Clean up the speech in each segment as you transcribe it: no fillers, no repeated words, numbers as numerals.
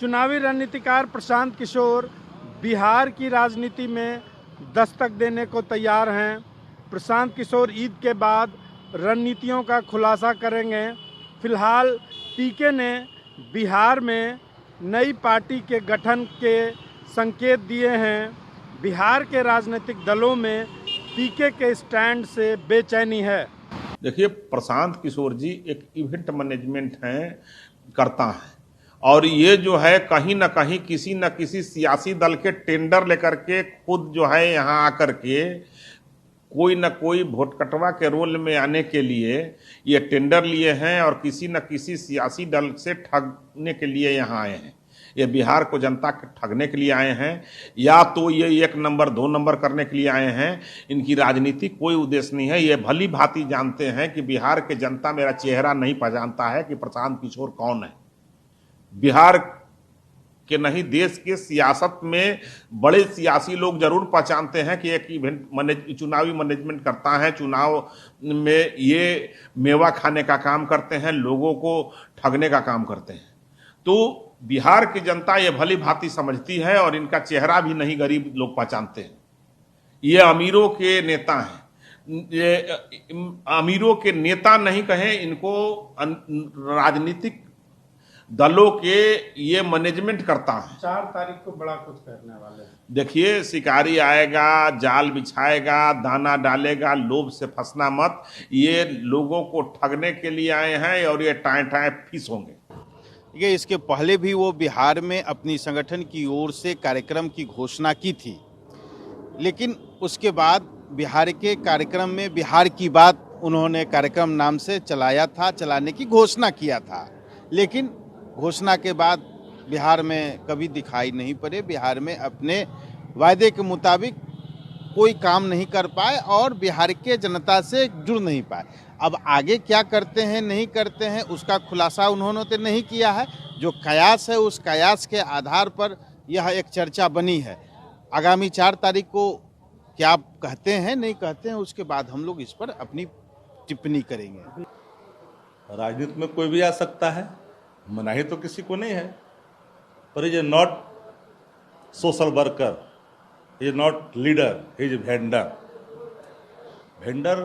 चुनावी रणनीतिकार प्रशांत किशोर बिहार की राजनीति में दस्तक देने को तैयार हैं। प्रशांत किशोर ईद के बाद रणनीतियों का खुलासा करेंगे। फिलहाल पीके ने बिहार में नई पार्टी के गठन के संकेत दिए हैं। बिहार के राजनीतिक दलों में पीके के स्टैंड से बेचैनी है। देखिए, प्रशांत किशोर जी एक इवेंट मैनेजमेंट करता है और ये जो है कहीं ना कहीं किसी न किसी सियासी दल के टेंडर लेकर के खुद जो है यहाँ आकर के कोई न कोई भोटकटवा के रोल में आने के लिए ये टेंडर लिए हैं और किसी न किसी सियासी दल से ठगने के लिए यहाँ आए हैं। ये बिहार को जनता के ठगने के लिए आए हैं या तो ये 1 नंबर 2 नंबर करने के लिए आए हैं। इनकी राजनीति कोई उद्देश्य नहीं है। ये भली भांति जानते हैं कि बिहार के जनता मेरा चेहरा नहीं पहचानता है कि प्रशांत किशोर कौन है। बिहार के नहीं देश के सियासत में बड़े सियासी लोग जरूर पहचानते हैं कि एक इवेंट चुनावी मैनेजमेंट करता है, चुनाव में ये मेवा खाने का काम करते हैं, लोगों को ठगने का काम करते हैं। तो बिहार की जनता ये भली भांति समझती है और इनका चेहरा भी नहीं गरीब लोग पहचानते हैं। ये अमीरों के नेता हैं। ये अमीरों के नेता नहीं कहें, इनको राजनीतिक दलों के ये मैनेजमेंट करता है। 4 तारीख को बड़ा कुछ करने वाले हैं। देखिए, शिकारी आएगा, जाल बिछाएगा, दाना डालेगा, लोभ से फंसना मत। ये लोगों को ठगने के लिए आए हैं और ये टाएं टाएं फीस होंगे। ये इसके पहले भी वो बिहार में अपनी संगठन की ओर से कार्यक्रम की घोषणा की थी, लेकिन उसके बाद बिहार के कार्यक्रम में बिहार की बात उन्होंने कार्यक्रम नाम से चलाया था, चलाने की घोषणा किया था, लेकिन घोषणा के बाद बिहार में कभी दिखाई नहीं पड़े। बिहार में अपने वायदे के मुताबिक कोई काम नहीं कर पाए और बिहार के जनता से जुड़ नहीं पाए। अब आगे क्या करते हैं नहीं करते हैं उसका खुलासा उन्होंने तो नहीं किया है। जो कयास है उस कयास के आधार पर यह एक चर्चा बनी है। आगामी 4 तारीख को क्या कहते हैं नहीं कहते हैं उसके बाद हम लोग इस पर अपनी टिप्पणी करेंगे। राजनीति में कोई भी आ सकता है, मनाही तो किसी को नहीं है, पर is not social worker, is not leader, is vendor. Vendor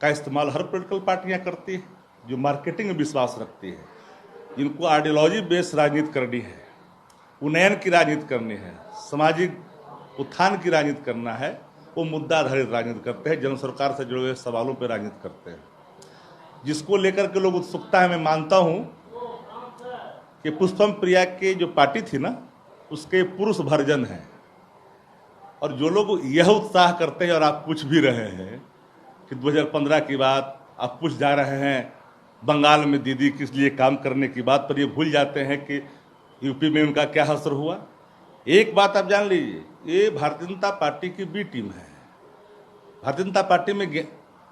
का इस्तेमाल हर पॉलिटिकल पार्टियां करती है जो मार्केटिंग में विश्वास रखती है। जिनको आइडियोलॉजी बेस्ड राजनीति करनी है, उन्नयन की राजनीति करनी है, सामाजिक उत्थान की राजनीति करना है, वो मुद्दा आधारित राजनीति करते हैं, जन सरकार से जुड़े हुए सवालों पर राजनीति करते हैं। जिसको लेकर के लोग उत्सुकता है, मैं मानता हूँ कि पुष्पम प्रिया की जो पार्टी थी ना, उसके पुरुष वर्जन हैं। और जो लोग यह उत्साह करते हैं और आप पूछ भी रहे हैं कि 2015 की बात आप पूछ जा रहे हैं, बंगाल में दीदी किस लिए काम करने की बात, पर ये भूल जाते हैं कि यूपी में उनका क्या असर हुआ। एक बात आप जान लीजिए, ये भारतीय जनता पार्टी की बी टीम है। भारतीय जनता पार्टी में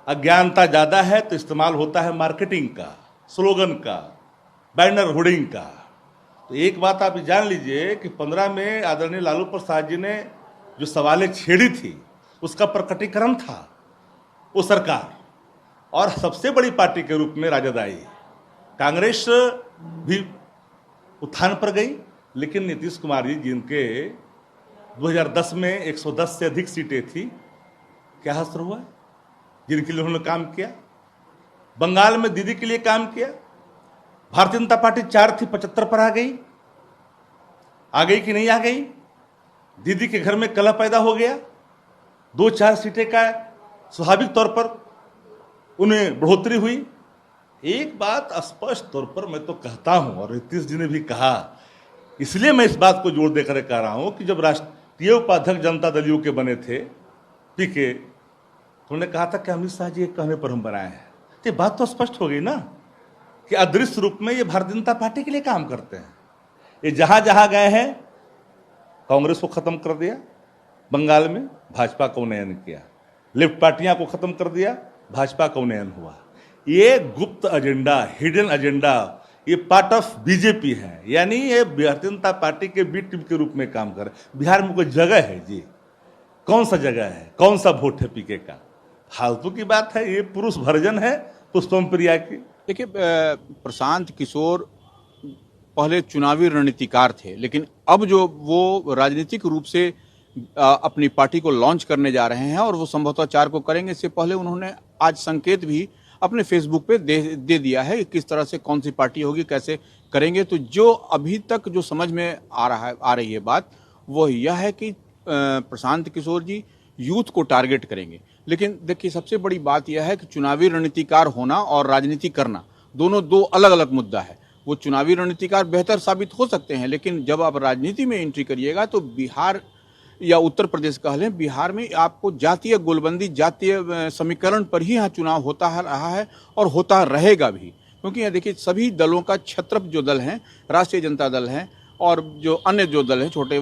अज्ञानता ज़्यादा है तो इस्तेमाल होता है मार्केटिंग का, स्लोगन का, बैनर होर्डिंग का। तो एक बात आप जान लीजिए कि 15 में आदरणीय लालू प्रसाद जी ने जो सवालें छेड़ी थी उसका प्रकटीकरण था वो सरकार, और सबसे बड़ी पार्टी के रूप में राजद आई। कांग्रेस भी उत्थान पर गई, लेकिन नीतीश कुमार जी जिनके 2010 में 110 से अधिक सीटें थी, क्या असर हुआ? जिनके लिए उन्होंने काम किया, बंगाल में दीदी के लिए काम किया। भारतीय जनता पार्टी 4 थी, 75 पर आ गई कि नहीं आ गई? दीदी के घर में कलह पैदा हो गया, 2-4 सीटें का स्वाभाविक तौर पर उन्हें बढ़ोतरी हुई। एक बात स्पष्ट तौर पर मैं तो कहता हूं, और नीतीश जी ने भी कहा, इसलिए मैं इस बात को जोर देकर कह रहा हूं कि जब राष्ट्रीय उपाध्यक्ष जनता दल के बने थे पीके, तो उन्होंने कहा था कि अमित शाह जी के कहने पर हम बनाए हैं। तो बात तो स्पष्ट हो गई ना कि अदृश्य रूप में ये भारतीय जनता पार्टी के लिए काम करते हैं। ये जहां जहां गए हैं, कांग्रेस को खत्म कर दिया, बंगाल में भाजपा का उन्नयन किया, लेफ्ट पार्टियां को खत्म कर दिया, भाजपा का उन्नयन हुआ। ये गुप्त एजेंडा, हिडन एजेंडा, ये पार्ट ऑफ बीजेपी है, यानी ये भारतीय जनता पार्टी के बी टीम के रूप में काम कर। बिहार में कोई जगह है जी? कौन सा जगह है, कौन सा वोट है पीके का? फालतू की बात है। ये पुरुष वर्जन है पुष्पम प्रिया की। देखिए, प्रशांत किशोर पहले चुनावी रणनीतिकार थे, लेकिन अब जो वो राजनीतिक रूप से अपनी पार्टी को लॉन्च करने जा रहे हैं और वो संभवतः 4 को करेंगे। इससे पहले उन्होंने आज संकेत भी अपने फेसबुक पे दे दिया है कि किस तरह से कौन सी पार्टी होगी, कैसे करेंगे। तो जो अभी तक जो समझ में आ रही है बात, वो यह है कि प्रशांत किशोर जी यूथ को टारगेट करेंगे। लेकिन देखिए, सबसे बड़ी बात यह है कि चुनावी रणनीतिकार होना और राजनीति करना दोनों दो अलग अलग मुद्दा है। वो चुनावी रणनीतिकार बेहतर साबित हो सकते हैं, लेकिन जब आप राजनीति में एंट्री करिएगा तो बिहार या उत्तर प्रदेश कह लें, बिहार में आपको जातीय गोलबंदी, जातीय समीकरण पर ही यहाँ चुनाव होता रहा है और होता रहेगा भी। क्योंकि यहाँ देखिए, सभी दलों का छत्रप जो दल हैं, राष्ट्रीय जनता दल है और जो अन्य जो दल हैं, छोटे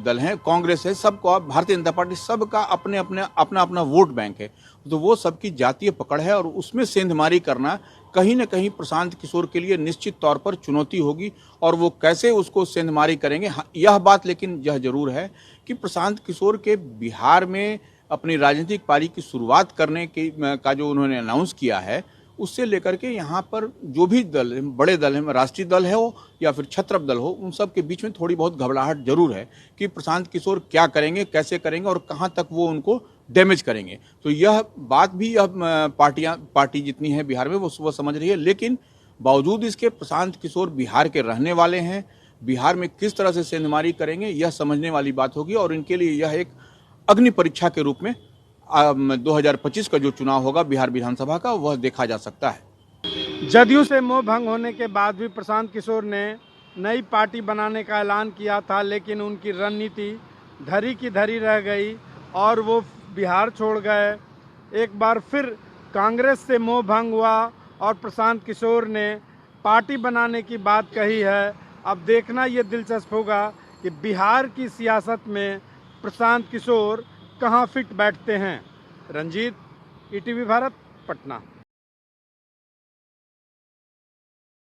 दल हैं, कांग्रेस है, सबको, भारतीय जनता पार्टी, सबका अपना अपना वोट बैंक है। तो वो सबकी जातीय पकड़ है और उसमें सेंधमारी करना कहीं न कहीं प्रशांत किशोर के लिए निश्चित तौर पर चुनौती होगी। और वो कैसे उसको सेंधमारी करेंगे, यह बात लेकिन यह जरूर है कि प्रशांत किशोर के बिहार में अपनी राजनीतिक पारी की शुरुआत करने का जो उन्होंने अनाउंस किया है, उससे लेकर के यहाँ पर जो भी दल, बड़े दल हैं, राष्ट्रीय दल है हो या फिर छत्रप दल हो, उन सब के बीच में थोड़ी बहुत घबराहट जरूर है कि प्रशांत किशोर क्या करेंगे, कैसे करेंगे और कहाँ तक वो उनको डैमेज करेंगे। तो यह बात भी यह पार्टी जितनी है बिहार में वो समझ रही है। लेकिन बावजूद इसके प्रशांत किशोर बिहार के रहने वाले हैं, बिहार में किस तरह से सेंधमारी करेंगे यह समझने वाली बात होगी। और इनके लिए यह एक अग्नि परीक्षा के रूप में 2025 का जो चुनाव होगा बिहार विधानसभा का, वह देखा जा सकता है। जदयू से मोह भंग होने के बाद भी प्रशांत किशोर ने नई पार्टी बनाने का ऐलान किया था, लेकिन उनकी रणनीति धरी की धरी रह गई और वो बिहार छोड़ गए। एक बार फिर कांग्रेस से मोह भंग हुआ और प्रशांत किशोर ने पार्टी बनाने की बात कही है। अब देखना ये दिलचस्प होगा कि बिहार की सियासत में प्रशांत किशोर कहाँ फिट बैठते हैं। रंजीत, ईटीवी भारत, पटना।